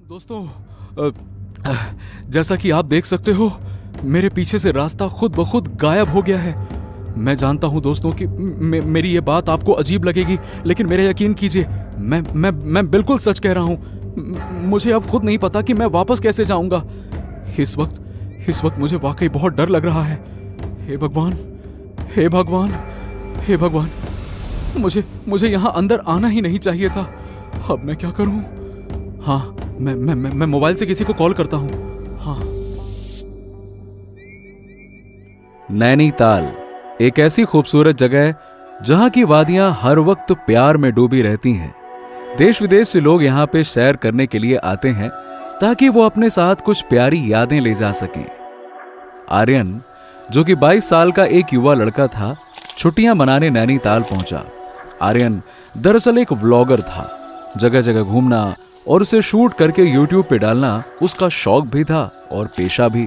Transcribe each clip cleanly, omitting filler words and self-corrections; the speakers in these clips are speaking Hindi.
दोस्तों, जैसा कि आप देख सकते हो, मेरे पीछे से रास्ता खुद ब खुद गायब हो गया है। मैं जानता हूं दोस्तों कि मेरी ये बात आपको अजीब लगेगी, लेकिन मेरा यकीन कीजिए, मैं बिल्कुल सच कह रहा हूं। मुझे अब खुद नहीं पता कि मैं वापस कैसे जाऊंगा। इस वक्त मुझे वाकई बहुत डर लग रहा है। हे भगवान, हे भगवान, हे भगवान, मुझे यहां अंदर आना ही नहीं चाहिए था। अब मैं क्या करूं? हाँ, मैं मोबाइल से किसी को कॉल करता हूं। हाँ। नैनीताल एक ऐसी खूबसूरत जगह है जहां की वादियां हर वक्त प्यार में डूबी रहती हैं। देश विदेश से लोग यहां पे सैर करने के लिए आते हैं ताकि वो अपने साथ कुछ प्यारी यादें ले जा सकें। आर्यन, जो कि 22 साल का एक युवा लड़का था, छुट्टियां मनाने नैनीताल पहुंचा। आर्यन दरअसल एक व्लॉगर था। जगह जगह घूमना और उसे शूट करके यूट्यूब पे डालना उसका शौक भी था और पेशा भी।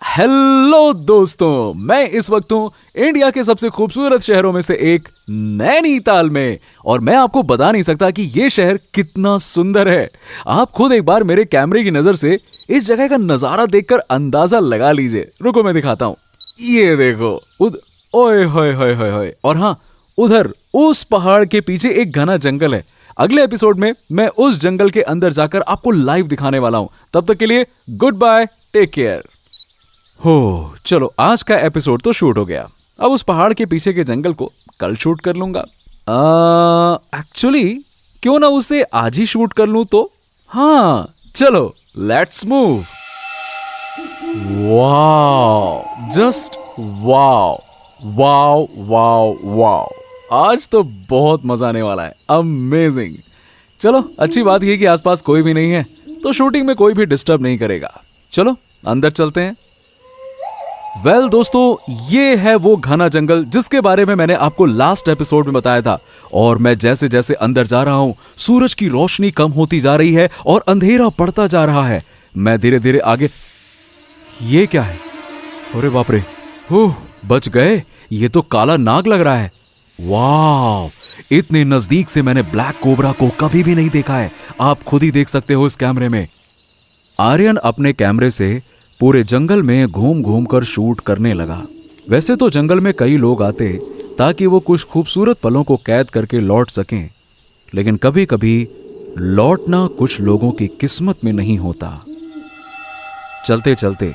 हेलो दोस्तों, मैं इस वक्त हूं इंडिया के सबसे खूबसूरत शहरों में से एक नैनीताल में, और मैं आपको बता नहीं सकता कि यह शहर कितना सुंदर है। आप खुद एक बार मेरे कैमरे की नजर से इस जगह का नजारा देखकर अंदाजा लगा लीजिए। रुको मैं दिखाता हूं। ये देखो, ओए होए होए होए होए। और हाँ, उधर उस पहाड़ के पीछे एक घना जंगल है। अगले एपिसोड में मैं उस जंगल के अंदर जाकर आपको लाइव दिखाने वाला हूं। तब तक के लिए गुड बाय, टेक केयर। हो, चलो आज का एपिसोड तो शूट हो गया। अब उस पहाड़ के पीछे के जंगल को कल शूट कर लूंगा। एक्चुअली क्यों ना उसे आज ही शूट कर लूं तो? हाँ, चलो let's move. Wow, just wow wow wow wow. आज तो बहुत मजा आने वाला है। अमेजिंग। चलो, अच्छी बात यह कि आसपास कोई भी नहीं है, तो शूटिंग में कोई भी डिस्टर्ब नहीं करेगा। चलो अंदर चलते हैं। वेल दोस्तों, ये है वो घना जंगल जिसके बारे में मैंने आपको लास्ट एपिसोड में बताया था। और मैं जैसे जैसे अंदर जा रहा हूं, सूरज की रोशनी कम होती जा रही है और अंधेरा पड़ता जा रहा है। मैं धीरे धीरे आगे। ये क्या है? अरे बाप रे, बच गए। ये तो काला नाग लग रहा है। वाह, इतने नजदीक से मैंने ब्लैक कोबरा को कभी भी नहीं देखा है। आप खुद ही देख सकते हो इस कैमरे में। आर्यन अपने कैमरे से पूरे जंगल में घूम घूम कर शूट करने लगा। वैसे तो जंगल में कई लोग आते ताकि वो कुछ खूबसूरत पलों को कैद करके लौट सकें, लेकिन कभी कभी लौटना कुछ लोगों की किस्मत में नहीं होता। चलते चलते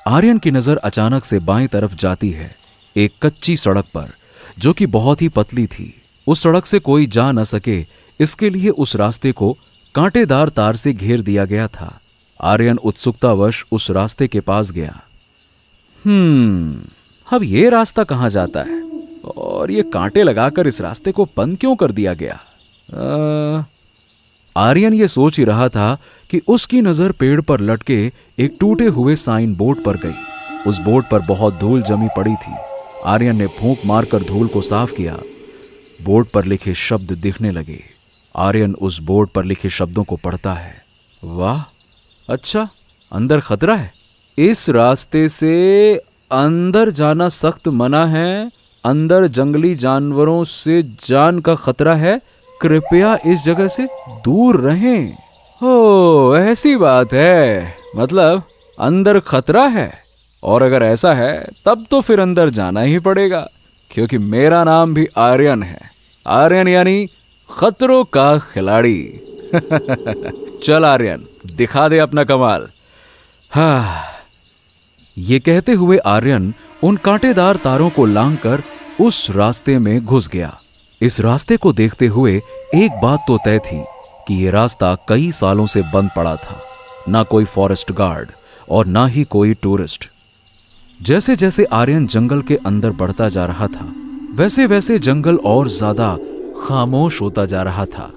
आर्यन की नजर अचानक से बाएं तरफ जाती है, एक कच्ची सड़क पर, जो कि बहुत ही पतली थी। उस सड़क से कोई जा न सके, इसके लिए उस रास्ते को कांटेदार तार से घेर दिया गया था। आर्यन उत्सुकतावश उस रास्ते के पास गया। अब ये रास्ता कहां जाता है और ये कांटे लगाकर इस रास्ते को बंद क्यों कर दिया गया? आर्यन ये सोच ही रहा था कि उसकी नजर पेड़ पर लटके एक टूटे हुए साइन बोर्ड पर गई। उस बोर्ड पर बहुत धूल जमी पड़ी थी। आर्यन ने फूंक मारकर धूल को साफ किया। बोर्ड पर लिखे शब्द दिखने लगे। आर्यन उस बोर्ड पर लिखे शब्दों को पढ़ता है। वाह, अच्छा, अंदर खतरा है। इस रास्ते से अंदर जाना सख्त मना है। अंदर जंगली जानवरों से जान का खतरा है। कृपया इस जगह से दूर रहें। हो, ऐसी बात है। मतलब अंदर खतरा है, और अगर ऐसा है तब तो फिर अंदर जाना ही पड़ेगा, क्योंकि मेरा नाम भी आर्यन है। आर्यन यानी खतरों का खिलाड़ी। चल आर्यन, दिखा दे अपना कमाल। हाँ, ये कहते हुए आर्यन उन कांटेदार तारों को लांघकर उस रास्ते में घुस गया। इस रास्ते को देखते हुए एक बात तो तय थी कि यह रास्ता कई सालों से बंद पड़ा था। ना कोई फॉरेस्ट गार्ड और ना ही कोई टूरिस्ट। जैसे जैसे आर्यन जंगल के अंदर बढ़ता जा रहा था, वैसे वैसे जंगल और ज्यादा खामोश होता जा रहा था।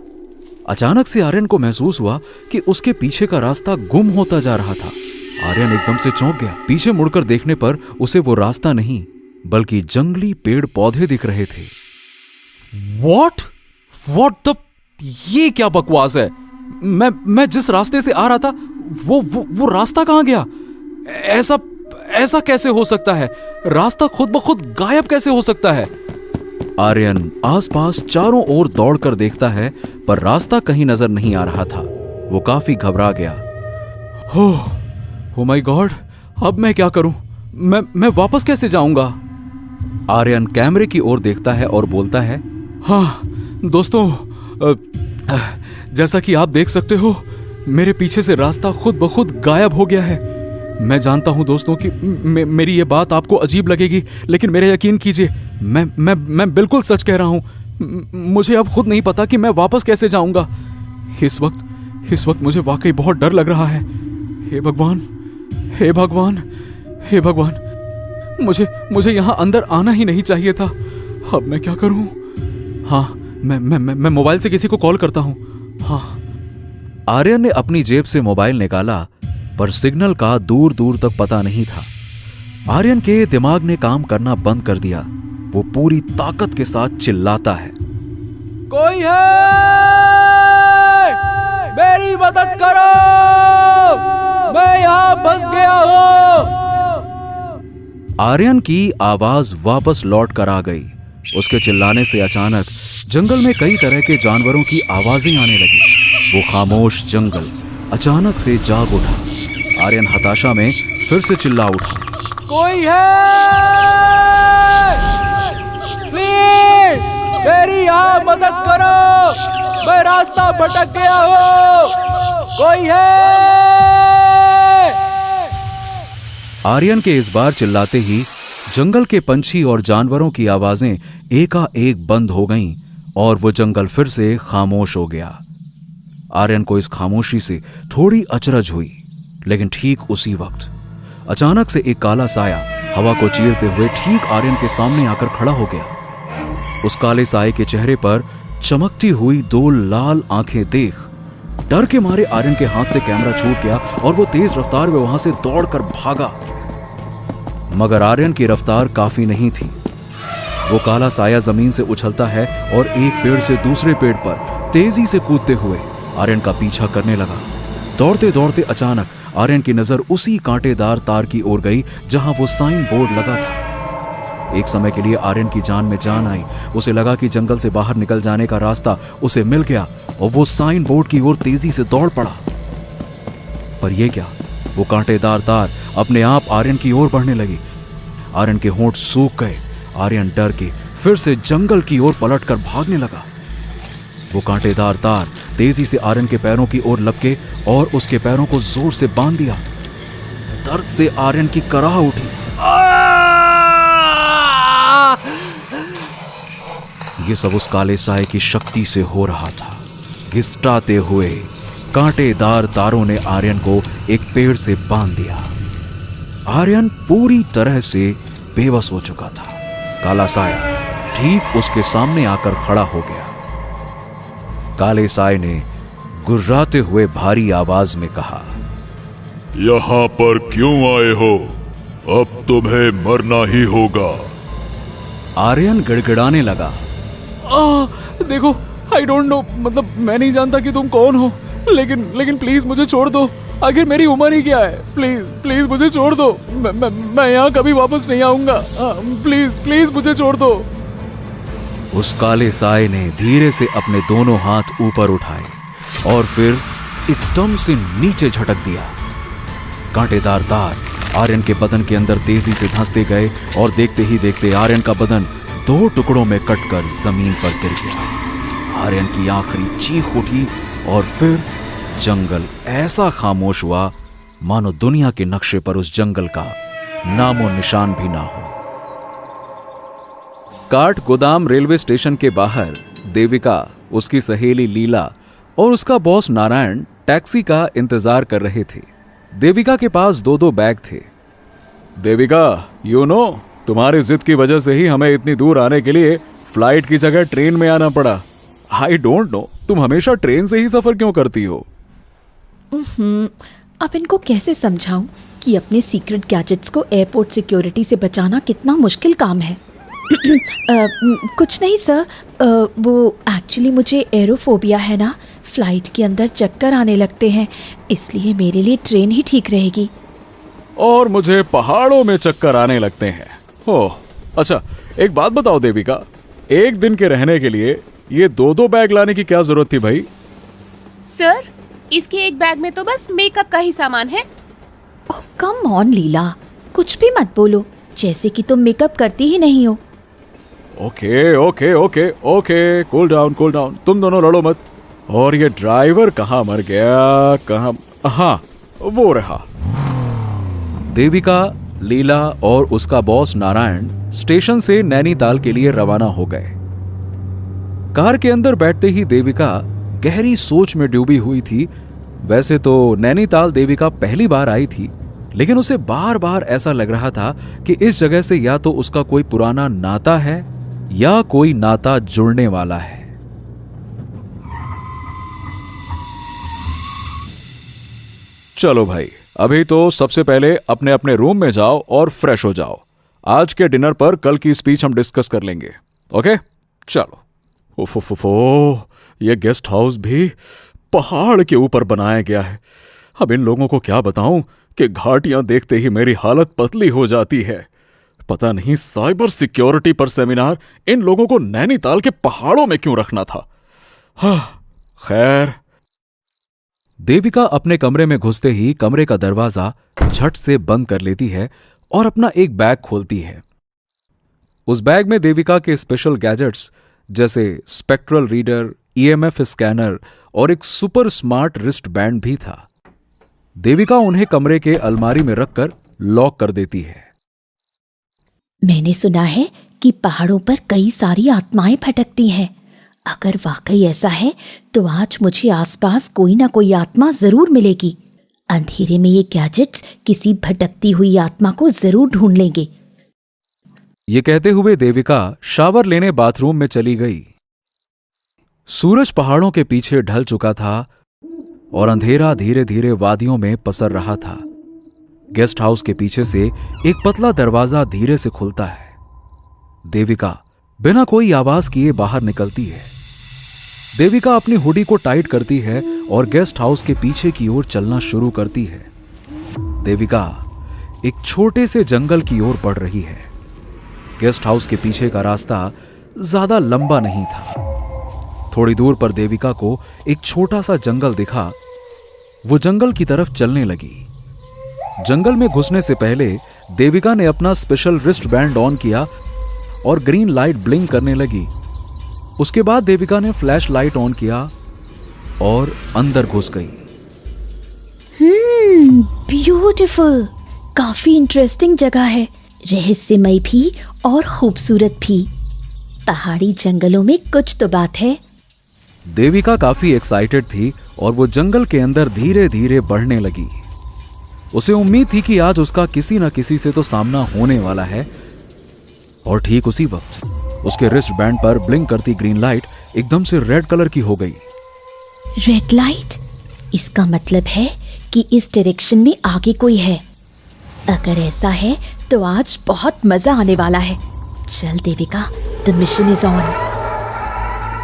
अचानक से आर्यन को महसूस हुआ कि उसके पीछे का रास्ता गुम होता जा रहा था। आर्यन एकदम से चौंक गया। पीछे मुड़कर देखने पर उसे वो रास्ता नहीं, बल्कि जंगली पेड़ पौधे दिख रहे थे। What the? ये क्या बकवास है? मैं जिस रास्ते से आ रहा था, वो रास्ता कहां गया? ऐसा कैसे हो सकता है? रास्ता खुद ब खुद गायब कैसे हो सकता है? आर्यन आसपास चारों ओर दौड़कर देखता है, पर रास्ता कहीं नजर नहीं आ रहा था। वो काफी घबरा गया। ओ माय गॉड, अब मैं क्या करूं? मैं वापस कैसे जाऊंगा? आर्यन कैमरे की ओर देखता है और बोलता है, हाँ दोस्तों, जैसा कि आप देख सकते हो, मेरे पीछे से रास्ता खुद ब खुद गायब हो गया है। मैं जानता हूं दोस्तों कि मेरी ये बात आपको अजीब लगेगी, लेकिन मेरा यकीन कीजिए, मैं बिल्कुल सच कह रहा हूं। मुझे अब खुद नहीं पता कि मैं वापस कैसे जाऊंगा। इस वक्त मुझे वाकई बहुत डर लग रहा है। हे भगवान, हे भगवान, हे भगवान, मुझे यहां अंदर आना ही नहीं चाहिए था। अब मैं क्या करूं? हाँ, मैं मोबाइल से किसी को कॉल करता हूं। हाँ। आर्यन ने अपनी जेब से मोबाइल निकाला, पर सिग्नल का दूर दूर तक पता नहीं था। आर्यन के दिमाग ने काम करना बंद कर दिया। वो पूरी ताकत के साथ चिल्लाता है, कोई है? मेरी मदद करो, मैं यहां फंस गया हूं। आर्यन की आवाज वापस लौट कर आ गई। उसके चिल्लाने से अचानक जंगल में कई तरह के जानवरों की आवाजें आने लगी। वो खामोश जंगल अचानक से जाग उठा। आर्यन हताशा में फिर से चिल्ला उठा, कोई है? प्लीज मेरी यहां मदद करो, मैं रास्ता भटक गया हूं। कोई है? आर्यन के इस बार चिल्लाते ही जंगल के पंछी और जानवरों की आवाजें एकाएक बंद हो गईं और वो जंगल फिर से खामोश हो गया। आर्यन को इस खामोशी से थोड़ी अचरज हुई, लेकिन ठीक उसी वक्त अचानक से एक काला साया हवा को चीरते हुए ठीक आर्यन के सामने आकर खड़ा हो गया। उस काले साये के चेहरे पर चमकती हुई दो लाल आंखें देख डर के मारे आर्यन के हाथ से कैमरा छूट गया और वो तेज रफ्तार में वहां से दौड़कर भागा। मगर आर्यन की रफ्तार काफी नहीं थी। वो काला साया जमीन से उछलता है और एक पेड़ से दूसरे पेड़ पर तेजी से कूदते हुए आर्यन का पीछा करने लगा। दौड़ते दौड़ते अचानक आर्यन की नजर उसी कांटेदार तार की ओर गई जहां वो साइन बोर्ड लगा था। एक समय के लिए आर्यन की जान में जान आई। उसे लगा कि जंगल से बाहर निकल जाने का रास्ता उसे मिल गया और वो साइन बोर्ड की ओर तेजी से दौड़ पड़ा। पर यह क्या, वो कांटेदार तार अपने आप आर्यन की ओर बढ़ने लगी। आर्यन के होंठ सूख गए। आर्यन डर के फिर से जंगल की ओर पलटकर भागने लगा। वो कांटेदार तार तेजी से आर्यन के पैरों की ओर लपके और उसके पैरों को जोर से बांध दिया। दर्द से आर्यन की कराह उठी। ये सब उस काले साये की शक्ति से हो रहा था। घिसटाते हुए कांटेदार तारों ने आर्यन को एक पेड़ से बांध दिया। आर्यन पूरी तरह से बेबस हो चुका था। काला साया ठीक उसके सामने आकर खड़ा हो गया। काले साये ने गुर्राते हुए भारी आवाज में कहा, यहाँ पर क्यों आए हो? अब तुम्हें मरना ही होगा। आर्यन गिड़गिड़ाने लगा, देखो, आई डोंट नो, मतलब मैं नहीं जानता कि तुम कौन हो, लेकिन प्लीज मुझे छोड़ दो। आखिर मेरी उम्र ही क्या है? प्लीज मुझे छोड़ दो। मैं यहाँ कभी वापस नहीं आऊंगा। प्लीज मुझे छोड़ दो। उस काले साये ने धीरे से अपने दोनों हाथ ऊपर उठाए और फिर एकदम से नीचे झटक दिया। कांटेदार तार आर्यन के बदन के अंदर तेजी से धंसते गए और देखते ही देखते आर्यन का बदन दो टुकड़ों में कटकर जमीन पर गिर गया। आर्यन की आखिरी चीख उठी और फिर जंगल ऐसा खामोश हुआ मानो दुनिया के नक्शे पर उस जंगल का नामो निशान भी ना हो। काठ गोदाम रेलवे स्टेशन के बाहर देविका, उसकी सहेली लीला और उसका बॉस नारायण टैक्सी का इंतजार कर रहे थे। देविका के पास दो बैग थे। देविका, तुम्हारी जिद की वजह से ही हमें इतनी दूर आने के लिए फ्लाइट की जगह ट्रेन में आना पड़ा। आई डोंट नो, तुम हमेशा ट्रेन से ही सफर क्यों करती हो? अब इनको कैसे समझाऊं कि अपने सीक्रेट गैजेट्स को एयरपोर्ट सिक्योरिटी से बचाना कितना मुश्किल काम है। कुछ नहीं सर, वो एक्चुअली मुझे एरोफोबिया है ना, फ्लाइट के अंदर चक्कर आने लगते हैं, इसलिए मेरे लिए ट्रेन ही ठीक रहेगी। और मुझे पहाड़ों में चक्कर आने लगते हैं। ओह अच्छा, एक बात बताओ देविका, एक दिन के रहने के लिए ये दो बैग लाने की क्या जरूरत थी भाई? सर, इसके एक बैग में तो बस मेकअप का ही सामान है। ओह कम ऑन लीला, कुछ भी मत बोलो, जैसे कि तुम मेकअप करती ही नहीं हो। Okay okay okay okay, cool down, तुम दोनों लड़ो मत। और ये ड्राइवर कहाँ मर गया, कहाँ? हाँ, वो रहा। देविका, लीला और उसका बॉस नारायण स्टेशन से नैनीताल के लिए रवाना हो गए। कार के अंदर बैठते ही देविका गहरी सोच में डूबी हुई थी। वैसे तो नैनीताल देविका पहली बार आई थी, लेकिन उसे बार बार ऐसा लग रहा था कि इस जगह से या तो उसका कोई पुराना नाता है या कोई नाता जुड़ने वाला है। चलो भाई, अभी तो सबसे पहले अपने अपने रूम में जाओ और फ्रेश हो जाओ। आज के डिनर पर कल की स्पीच हम डिस्कस कर लेंगे। ओके, चलो। ओफोफोफो, ये गेस्ट हाउस भी पहाड़ के ऊपर बनाया गया है। अब इन लोगों को क्या बताऊं कि घाटियां देखते ही मेरी हालत पतली हो जाती है। पता नहीं साइबर सिक्योरिटी पर सेमिनार इन लोगों को नैनीताल के पहाड़ों में क्यों रखना था। हाँ, खैर। देविका अपने कमरे में घुसते ही कमरे का दरवाजा झट से बंद कर लेती है और अपना एक बैग खोलती है। उस बैग में देविका के स्पेशल गैजेट्स जैसे स्पेक्ट्रल रीडर, ईएमएफ स्कैनर और एक सुपर स्मार्ट रिस्ट बैंड भी था। देविका उन्हें कमरे के अलमारी में रखकर लॉक कर देती है। मैंने सुना है कि पहाड़ों पर कई सारी आत्माएं भटकती हैं। अगर वाकई ऐसा है तो आज मुझे आसपास कोई ना कोई आत्मा जरूर मिलेगी। अंधेरे में ये गैजेट्स किसी भटकती हुई आत्मा को जरूर ढूंढ लेंगे। ये कहते हुए देविका शावर लेने बाथरूम में चली गई। सूरज पहाड़ों के पीछे ढल चुका था और अंधेरा धीरे धीरे वादियों में पसर रहा था। गेस्ट हाउस के पीछे से एक पतला दरवाजा धीरे से खुलता है। देविका बिना कोई आवाज किए बाहर निकलती है। देविका अपनी हुडी को टाइट करती है और गेस्ट हाउस के पीछे की ओर चलना शुरू करती है। देविका एक छोटे से जंगल की ओर बढ़ रही है। गेस्ट हाउस के पीछे का रास्ता ज्यादा लंबा नहीं था। थोड़ी दूर पर देविका को एक छोटा सा जंगल दिखा। वो जंगल की तरफ चलने लगी। जंगल में घुसने से पहले देविका ने अपना स्पेशल रिस्ट बैंड ऑन किया और ग्रीन लाइट ब्लिंक करने लगी। उसके बाद देविका ने फ्लैश लाइट ऑन किया और अंदर घुस गई। ब्यूटीफुल, काफी इंटरेस्टिंग जगह है, रहस्यमय भी और खूबसूरत भी। पहाड़ी जंगलों में कुछ तो बात है। देविका काफी एक्साइटेड थी और वो जंगल के अंदर धीरे धीरे बढ़ने लगी। उसे उम्मीद थी कि आज उसका किसी न किसी से तो सामना होने वाला है। और ठीक उसी वक्त उसके रिस्ट बैंड पर ब्लिंक करती ग्रीन लाइट एकदम से रेड कलर की हो गई। Red light? इसका मतलब है कि इस डायरेक्शन में आगे कोई है। अगर ऐसा है तो आज बहुत मजा आने वाला है। चल Devika, the mission is on.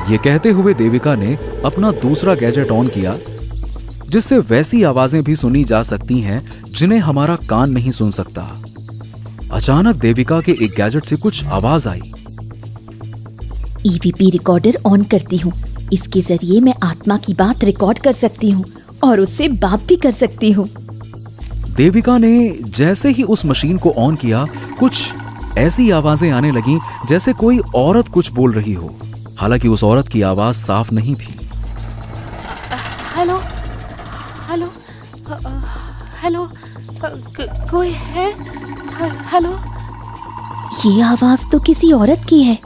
ये कहते हुए देविका ने अपना दूसरा गैजेट ऑन किया, जिससे वैसी आवाजें भी सुनी जा सकती हैं जिन्हें हमारा कान नहीं सुन सकता। अचानक देविका के एक गैजेट से कुछ आवाज आई। ईवीपी रिकॉर्डर ऑन करती हूँ। इसके जरिए मैं आत्मा की बात रिकॉर्ड कर सकती हूँ और उससे बात भी कर सकती हूँ। देविका ने जैसे ही उस मशीन को ऑन किया, कुछ ऐसी आवाजें आने लगीं जैसे कोई औरत कुछ बोल रही हो। हालांकि उस औरत की आवाज साफ नहीं थी। हेलो हेलो हेलो, कोई है? हेलो। ये आवाज तो किसी औरत की है,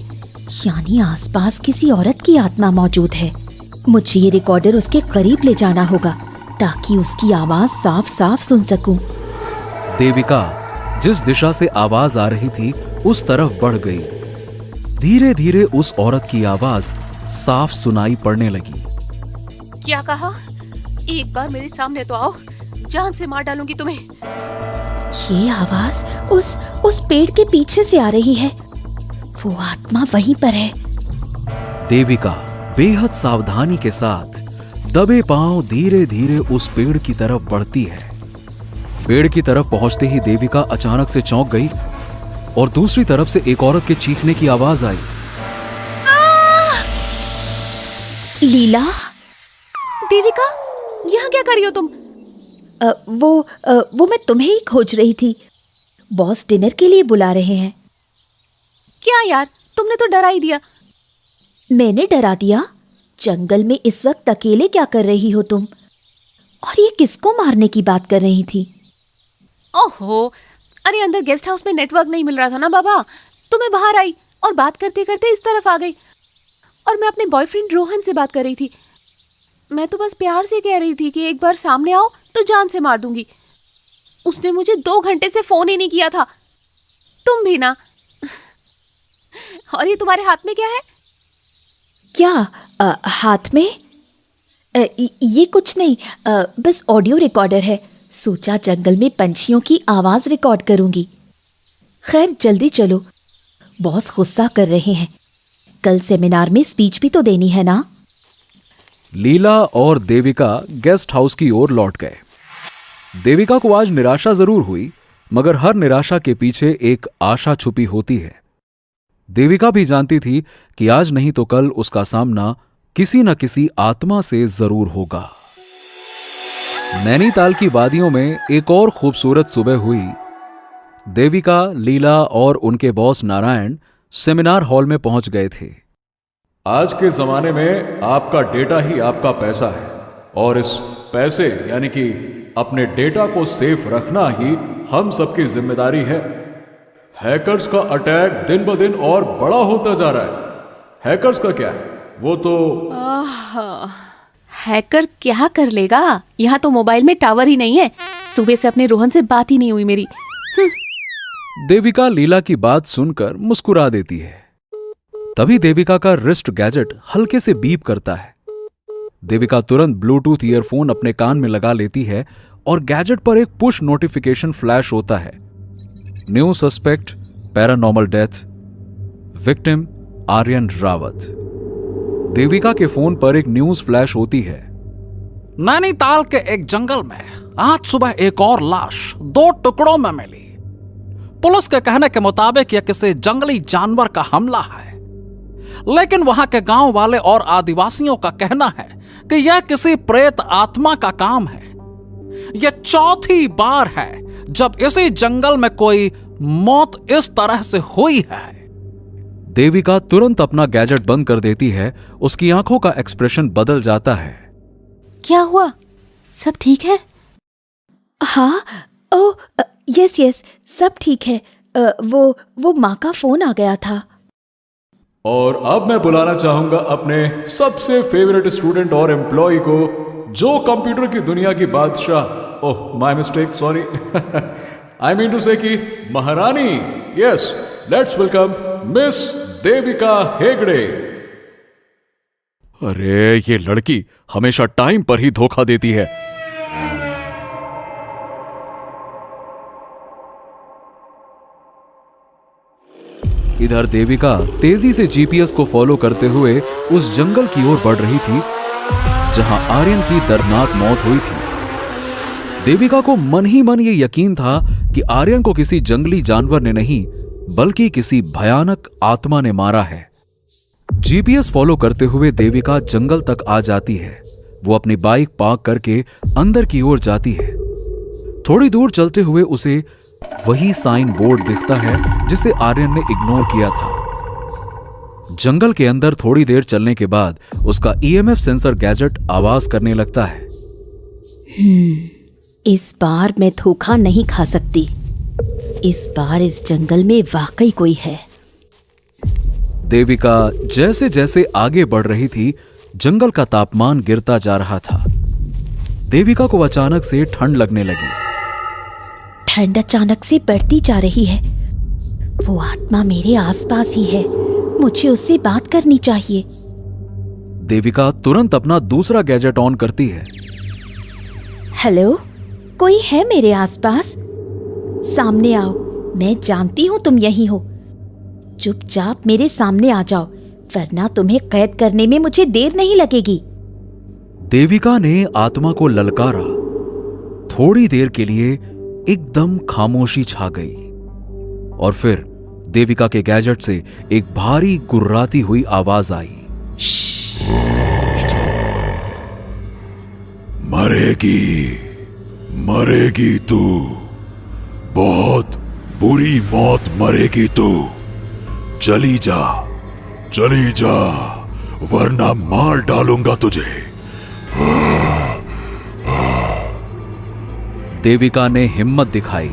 यानी आसपास किसी औरत की आत्मा मौजूद है। मुझे ये रिकॉर्डर उसके करीब ले जाना होगा ताकि उसकी आवाज साफ साफ सुन सकूं। देविका जिस दिशा से आवाज आ रही थी उस तरफ बढ़ गई। धीरे धीरे उस औरत की आवाज साफ सुनाई पड़ने लगी। क्या कहा? एक बार मेरे सामने तो आओ, जान से मार डालूंगी तुम्हें। ये आवाज उस पेड़ के पीछे से आ रही है। वो आत्मा वहीं पर है। देविका बेहद सावधानी के साथ दबे पांव धीरे धीरे उस पेड़ की तरफ बढ़ती है। पेड़ की तरफ पहुंचते ही देविका अचानक से चौंक गई और दूसरी तरफ से एक औरत के चीखने की आवाज आई। लीला? देविका, यहाँ क्या कर रही हो तुम? वो मैं तुम्हें ही खोज रही थी। बॉस डिनर के लिए बुला रहे हैं। क्या यार, तुमने तो डरा ही दिया। मैंने डरा दिया? जंगल में इस वक्त अकेले क्या कर रही हो तुम? और ये किसको मारने की बात कर रही थी? ओहो, अरे अंदर गेस्ट हाउस में नेटवर्क नहीं मिल रहा था ना बाबा, तो मैं बाहर आई और बात करते करते इस तरफ आ गई। और मैं अपने बॉयफ्रेंड रोहन से बात कर रही थी। मैं तो बस प्यार से कह रही थी कि एक बार सामने आओ तो जान से मार दूंगी। उसने मुझे 2 घंटे से फोन ही नहीं किया था। तुम भी ना। और ये तुम्हारे हाथ में क्या है? क्या हाथ में? ये कुछ नहीं, बस ऑडियो रिकॉर्डर है। सोचा जंगल में पंछियों की आवाज रिकॉर्ड करूंगी। खैर जल्दी चलो, बॉस गुस्सा कर रहे हैं। कल सेमिनार में स्पीच भी तो देनी है ना। लीला और देविका गेस्ट हाउस की ओर लौट गए। देविका को आज निराशा जरूर हुई, मगर हर निराशा के पीछे एक आशा छुपी होती है। देविका भी जानती थी कि आज नहीं तो कल उसका सामना किसी न किसी आत्मा से जरूर होगा। नैनीताल की वादियों में एक और खूबसूरत सुबह हुई। देविका, लीला और उनके बॉस नारायण सेमिनार हॉल में पहुंच गए थे। आज के जमाने में आपका डेटा ही आपका पैसा है, और इस पैसे यानी कि अपने डेटा को सेफ रखना ही हम सबकी जिम्मेदारी है। हैकर्स का अटैक दिन ब दिन और बड़ा होता जा रहा है। हैकर्स का क्या है, वो तो हैकर क्या कर लेगा? यहाँ तो मोबाइल में टावर ही नहीं है। सुबह से अपने रोहन से बात ही नहीं हुई मेरी। देविका लीला की बात सुनकर मुस्कुरा देती है। तभी देविका का रिस्ट गैजेट हल्के से बीप करता है। देविका तुरंत ब्लूटूथ ईयरफोन अपने कान में लगा लेती है और गैजेट पर एक पुश नोटिफिकेशन फ्लैश होता है। New suspect, paranormal death, victim Aryan Rawat. Devika के फोन पर एक न्यूज फ्लैश होती है। नैनीताल के एक जंगल में आज सुबह एक और लाश 2 टुकड़ों में मिली। पुलिस के कहने के मुताबिक यह किसी जंगली जानवर का हमला है, लेकिन वहां के गांव वाले और आदिवासियों का कहना है कि यह किसी प्रेत आत्मा का काम है। यह चौथी बार है जब इसी जंगल में कोई मौत इस तरह से हुई है। देविका तुरंत अपना गैजेट बंद कर देती है। उसकी आंखों का एक्सप्रेशन बदल जाता है। क्या हुआ? सब ठीक है? हाँ, ओ यस, सब ठीक है। वो माँ का फोन आ गया था। और अब मैं बुलाना चाहूंगा अपने सबसे फेवरेट स्टूडेंट और एम्प्लॉय को, जो कंप्यूटर की दुनिया की बादशाह, oh my mistake, sorry, I mean to say कि महारानी। Yes, let's welcome miss Devika Hegde. अरे ये लड़की हमेशा टाइम पर ही धोखा देती है। इधर देविका तेजी से जीपीएस को फॉलो करते हुए उस जंगल की ओर बढ़ रही थी जहां आर्यन की दर्दनाक मौत हुई थी। देविका को मन ही मन ये यकीन था कि आर्यन को किसी जंगली जानवर ने नहीं बल्कि किसी भयानक आत्मा ने मारा है। जीपीएस फॉलो करते हुए देविका जंगल तक आ जाती है। वो अपनी बाइक पार्क करके अंदर की ओर जाती है। थोड़ी दूर चलते हुए उसे वही साइन बोर्ड दिखता है जिसे आर्यन ने इग्नोर किया था। जंगल के अंदर थोड़ी देर चलने के बाद उसका ईएमएफ सेंसर गैजेट आवाज करने लगता है। इस बार मैं धोखा नहीं खा सकती। इस बार इस जंगल में वाकई कोई है। देविका जैसे जैसे आगे बढ़ रही थी, जंगल का तापमान गिरता जा रहा था। देविका को अचानक से ठंड लगने लगी। ठंड अचानक से बढ़ती जा रही है। वो आत्मा मेरे आसपास ही है। मुझे उससे बात करनी चाहिए। देविका तुरंत अपना दूसरा गैजेट ऑन करती है। हेलो, कोई है मेरे आसपास? सामने आओ, मैं जानती हूँ तुम यहीं हो। चुपचाप मेरे सामने आ जाओ, वरना तुम्हें कैद करने में मुझे देर नहीं लगेगी। देविका ने आत्मा को ललकारा। थोड़ी देर के लिए एकदम खामोशी छा गई और फिर देविका के गैजेट से एक भारी गुर्राती हुई आवाज आई। मरेगी, मरेगी तू, बहुत बुरी मौत मरेगी तू। चली जा, चली जा, वरना मार डालूंगा तुझे। देविका ने हिम्मत दिखाई।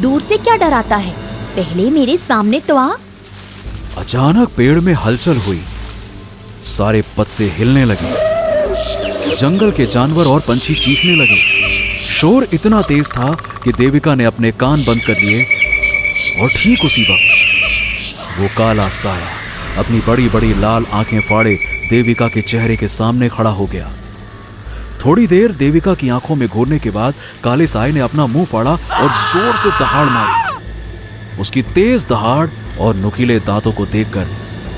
दूर से क्या डराता है, पहले मेरे सामने तो आ। अचानक पेड़ में हलचल हुई, सारे पत्ते हिलने लगे, जंगल के जानवर और पंछी चीखने लगे। शोर इतना तेज था कि देविका ने अपने कान बंद कर लिए और ठीक उसी वक्त वो काला साया अपनी बड़ी बड़ी लाल आंखें फाड़े देविका के चेहरे के सामने खड़ा हो गया। थोड़ी देर देविका की आंखों में घूरने के बाद काले साये ने अपना मुंह फाड़ा और जोर से दहाड़ मारी। उसकी तेज दहाड़ और नुकीले दांतों को देखकर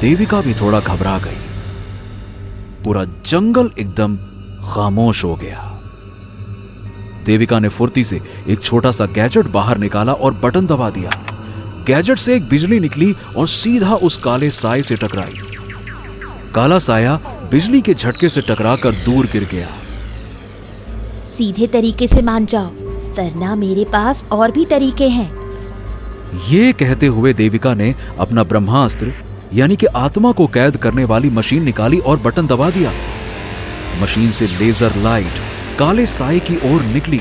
देविका भी थोड़ा घबरा गई। पूरा जंगल एकदम खामोश हो गया। देविका ने फुर्ती से एक छोटा सा गैजेट बाहर निकाला और बटन दबा दिया। गैजेट से एक बिजली निकली और सीधा उस काले साये से टकराई। काला साया बिजली के झटके से टकराकर दूर गिर गया। सीधे तरीके से मान जाओ, वरना मेरे पास और भी तरीके हैं। ये कहते हुए देविका ने अपना ब्रह्मास्त्र यानी कि आत्मा को कैद करने वाली मशीन निकाली और बटन दबा दिया। मशीन से लेजर लाइट काले साये की ओर निकली,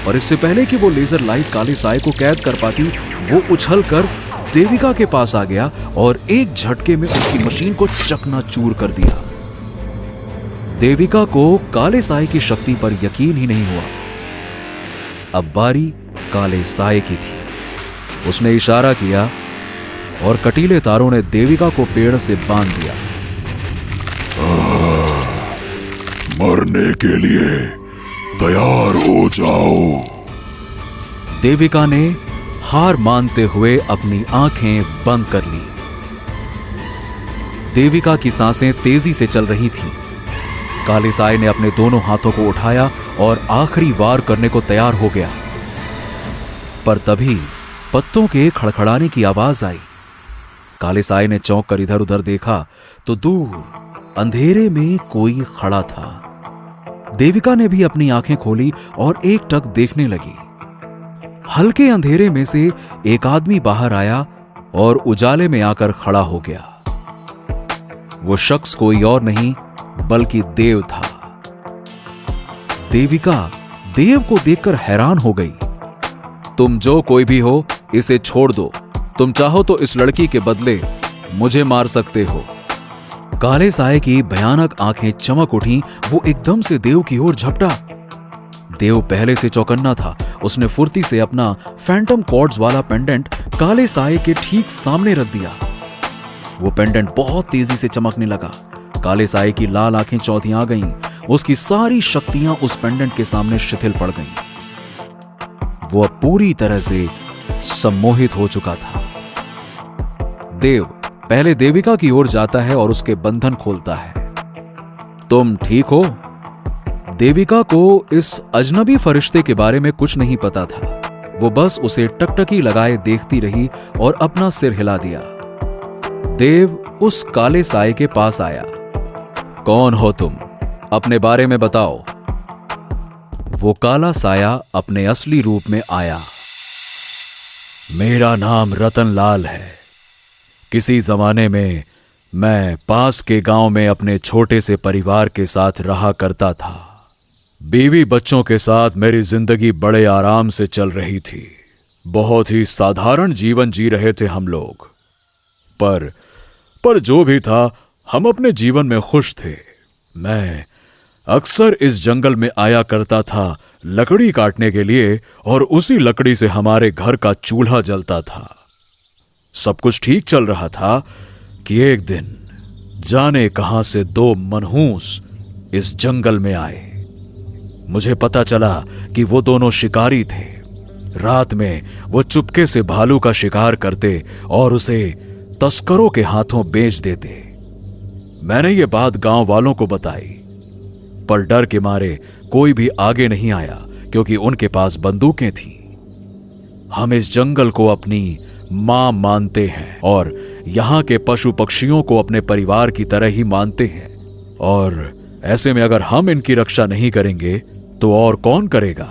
पर इससे पहले कि वो लेजर लाइट काले साये को कैद कर पाती, वो उछलकर देविका के पास आ गया और एक झटके में उसकी मशीन को चकनाचूर कर दिया। देविका को काले साये की शक्ति पर यकीन ही नहीं हुआ। अब बारी काले साये की थी। उसने इशारा किया और कटीले तारों ने देविका को पेड़ से बांध दिया। मरने के लिए तैयार हो जाओ। देविका ने हार मानते हुए अपनी आंखें बंद कर ली। देविका की सांसें तेजी से चल रही थीं। काले साये ने अपने दोनों हाथों को उठाया और आखिरी वार करने को तैयार हो गया, पर तभी पत्तों के खड़खड़ाने की आवाज आई। काले साये ने चौंक कर इधर उधर देखा तो दूर अंधेरे में कोई खड़ा था। देविका ने भी अपनी आंखें खोली और एकटक देखने लगी। हल्के अंधेरे में से एक आदमी बाहर आया और उजाले में आकर खड़ा हो गया। वो शख्स कोई और नहीं बल्कि देव था। देविका देव को देखकर हैरान हो गई। तुम जो कोई भी हो, इसे छोड़ दो। तुम चाहो तो इस लड़की के बदले मुझे मार सकते हो। काले साये की भयानक आंखें चमक उठी। वो एकदम से देव की ओर झपटा। देव पहले से चौकन्ना था। उसने फुर्ती से अपना फैंटम कॉर्ड्स वाला पेंडेंट काले साये के ठीक सामने रख दिया। वो पेंडेंट बहुत तेजी से चमकने लगा। काले साये की लाल आंखें चौधियां गईं। उसकी सारी शक्तियां उस पेंडेंट के सामने शिथिल पड़ गईं। वो अब पूरी तरह से सम्मोहित हो चुका था। देव पहले देविका की ओर जाता है और उसके बंधन खोलता है। तुम ठीक हो? देविका को इस अजनबी फरिश्ते के बारे में कुछ नहीं पता था। वो बस उसे टकटकी लगाए देखती रही और अपना सिर हिला दिया। देव उस काले साये के पास आया। कौन हो तुम? अपने बारे में बताओ। वो काला साया अपने असली रूप में आया। मेरा नाम रतनलाल है। किसी जमाने में मैं पास के गांव में अपने छोटे से परिवार के साथ रहा करता था। बीवी बच्चों के साथ मेरी जिंदगी बड़े आराम से चल रही थी। बहुत ही साधारण जीवन जी रहे थे हम लोग। पर जो भी था, हम अपने जीवन में खुश थे। मैं अक्सर इस जंगल में आया करता था लकड़ी काटने के लिए, और उसी लकड़ी से हमारे घर का चूल्हा जलता था। सब कुछ ठीक चल रहा था कि एक दिन जाने कहां से दो मनहूस इस जंगल में आए। मुझे पता चला कि वो दोनों शिकारी थे। रात में वो चुपके से भालू का शिकार करते और उसे तस्करों के हाथों बेच देते। मैंने ये बात गांव वालों को बताई, पर डर के मारे कोई भी आगे नहीं आया, क्योंकि उनके पास बंदूकें थीं। हम इस जंगल को अपनी मां मानते हैं और यहां के पशु पक्षियों को अपने परिवार की तरह ही मानते हैं, और ऐसे में अगर हम इनकी रक्षा नहीं करेंगे तो और कौन करेगा?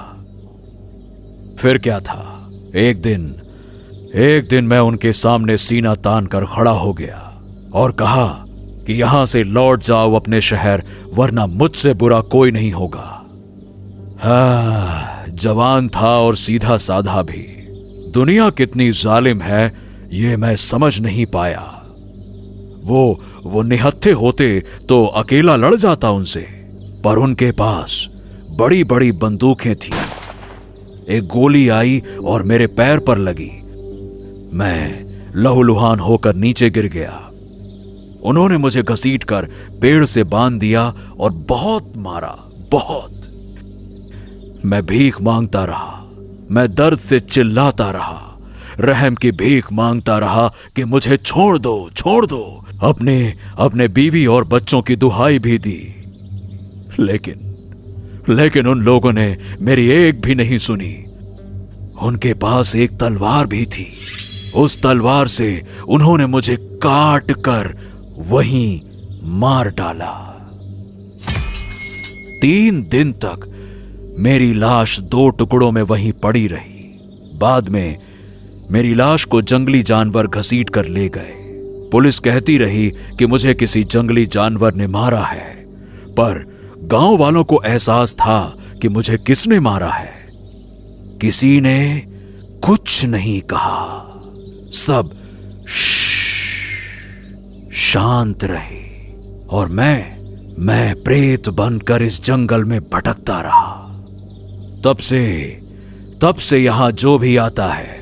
फिर क्या था, एक दिन मैं उनके सामने सीना तान कर खड़ा हो गया और कहा कि यहां से लौट जाओ अपने शहर, वरना मुझसे बुरा कोई नहीं होगा। जवान था और सीधा साधा भी। दुनिया कितनी जालिम है ये मैं समझ नहीं पाया। वो निहत्थे होते तो अकेला लड़ जाता उनसे, पर उनके पास बड़ी बड़ी बंदूकें थी। एक गोली आई और मेरे पैर पर लगी। मैं लहूलुहान होकर नीचे गिर गया। उन्होंने मुझे घसीटकर पेड़ से बांध दिया और बहुत मारा, बहुत। मैं भीख मांगता रहा, मैं दर्द से चिल्लाता रहा, रहम की भीख मांगता रहा कि मुझे छोड़ दो, छोड़ दो। अपने बीवी और बच्चों की दुहाई भी दी, लेकिन उन लोगों ने मेरी एक भी नहीं सुनी। उनके पास एक तलवार भी थी। उस तलवार से उन्होंने मुझे काट कर वहीं मार डाला। 3 दिन तक मेरी लाश 2 टुकड़ों में वहीं पड़ी रही। बाद में मेरी लाश को जंगली जानवर घसीट कर ले गए। पुलिस कहती रही कि मुझे किसी जंगली जानवर ने मारा है, पर गांव वालों को एहसास था कि मुझे किसने मारा है। किसी ने कुछ नहीं कहा। सब शांत रहे और मैं प्रेत बनकर इस जंगल में भटकता रहा। तब से यहां जो भी आता है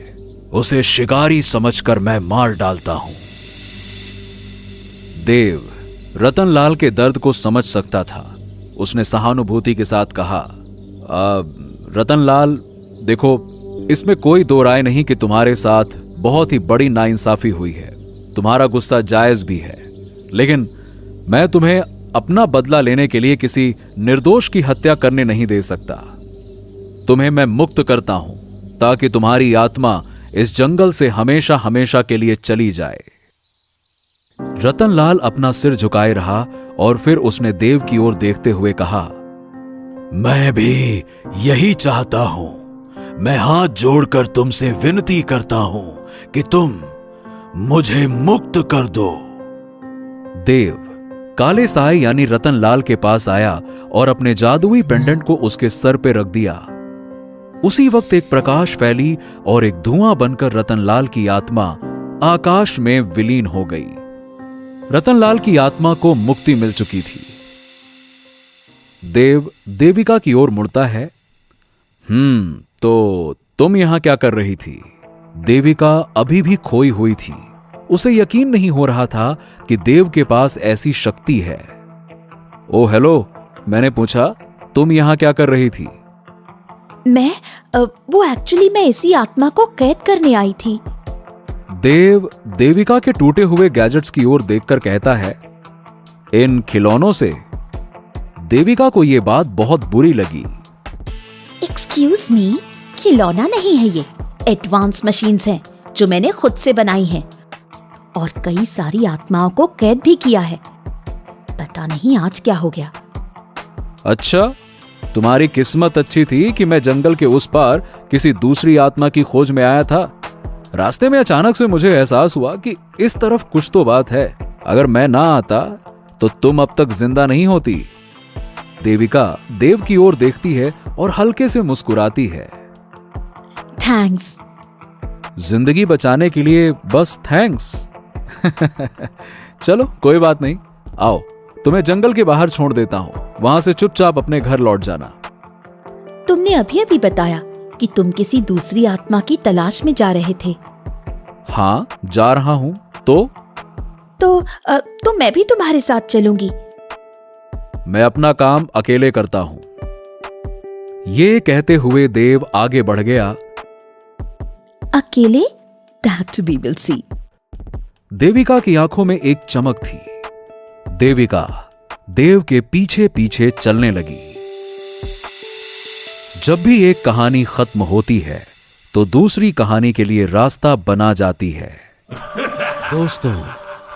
उसे शिकारी समझकर मैं मार डालता हूं। देव रतनलाल के दर्द को समझ सकता था। उसने सहानुभूति के साथ कहा, रतनलाल, देखो, इसमें कोई दो राय नहीं कि तुम्हारे साथ बहुत ही बड़ी नाइंसाफी हुई है। तुम्हारा गुस्सा जायज भी है, लेकिन मैं तुम्हें अपना बदला लेने के लिए किसी निर्दोष की हत्या करने नहीं दे सकता। तुम्हें मैं मुक्त करता हूं ताकि तुम्हारी आत्मा इस जंगल से हमेशा हमेशा के लिए चली जाए। रतनलाल अपना सिर झुकाए रहा और फिर उसने देव की ओर देखते हुए कहा, मैं भी यही चाहता हूं। मैं हाथ जोड़कर तुमसे विनती करता हूं कि तुम मुझे मुक्त कर दो। देव काले साए यानी रतनलाल के पास आया और अपने जादुई पेंडेंट को उसके सर पे रख दिया। उसी वक्त एक प्रकाश फैली और एक धुआं बनकर रतनलाल की आत्मा आकाश में विलीन हो गई। रतनलाल की आत्मा को मुक्ति मिल चुकी थी। देव देविका की ओर मुड़ता है। तो तुम यहां क्या कर रही थी? देविका अभी भी खोई हुई थी। उसे यकीन नहीं हो रहा था कि देव के पास ऐसी शक्ति है। ओ हेलो, मैंने पूछा, तुम यहां क्या कर रही थी? वो एक्चुअली मैं इसी आत्मा को कैद करने आई थी। देव देविका के टूटे हुए गैजेट्स की ओर देखकर कहता है, इन खिलौनों से? देविका को यह बात बहुत बुरी लगी। एक्सक्यूज मी, खिलौना नहीं है ये, एडवांस मशीन्स हैं जो मैंने खुद से बनाई हैं और कई सारी आत्माओं को कैद भी किया है। पता नहीं आज क्या हो गया। अच्छा, तुम्हारी किस्मत अच्छी थी कि मैं जंगल के उस पार किसी दूसरी आत्मा की खोज में आया था। रास्ते में अचानक से मुझे एहसास हुआ कि इस तरफ कुछ तो बात है। अगर मैं ना आता तो तुम अब तक जिंदा नहीं होती। देविका देव की ओर देखती है और हल्के से मुस्कुराती है। थैंक्स। जिंदगी बचाने के लिए बस थैंक्स। चलो कोई बात नहीं, आओ तुम्हें जंगल के बाहर छोड़ देता हूं। वहां से चुपचाप अपने घर लौट जाना। तुमने अभी अभी बताया कि तुम किसी दूसरी आत्मा की तलाश में जा रहे थे। हाँ, जा रहा हूं। तो मैं भी तुम्हारे साथ चलूंगी। मैं अपना काम अकेले करता हूं। ये कहते हुए देव आगे बढ़ गया। अकेले? That we will see। Devika की आंखों में एक चमक थी। देविका देव के पीछे पीछे चलने लगी। जब भी एक कहानी खत्म होती है तो दूसरी कहानी के लिए रास्ता बना जाती है। दोस्तों,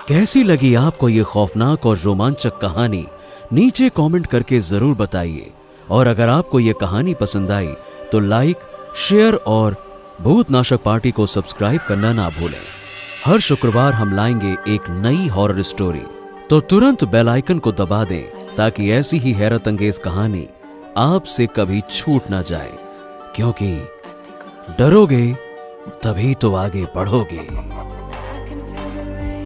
कैसी लगी आपको ये खौफनाक और रोमांचक कहानी? नीचे कमेंट करके जरूर बताइए। और अगर आपको यह कहानी पसंद आई तो लाइक, शेयर और भूतनाशक पार्टी को सब्सक्राइब करना ना भूलें। हर शुक्रवार हम लाएंगे एक नई हॉरर स्टोरी, तो तुरंत बेल आइकन को दबा दें ताकि ऐसी ही हैरत अंगेज कहानी आपसे कभी छूट ना जाए, क्योंकि डरोगे तभी तो आगे बढ़ोगे।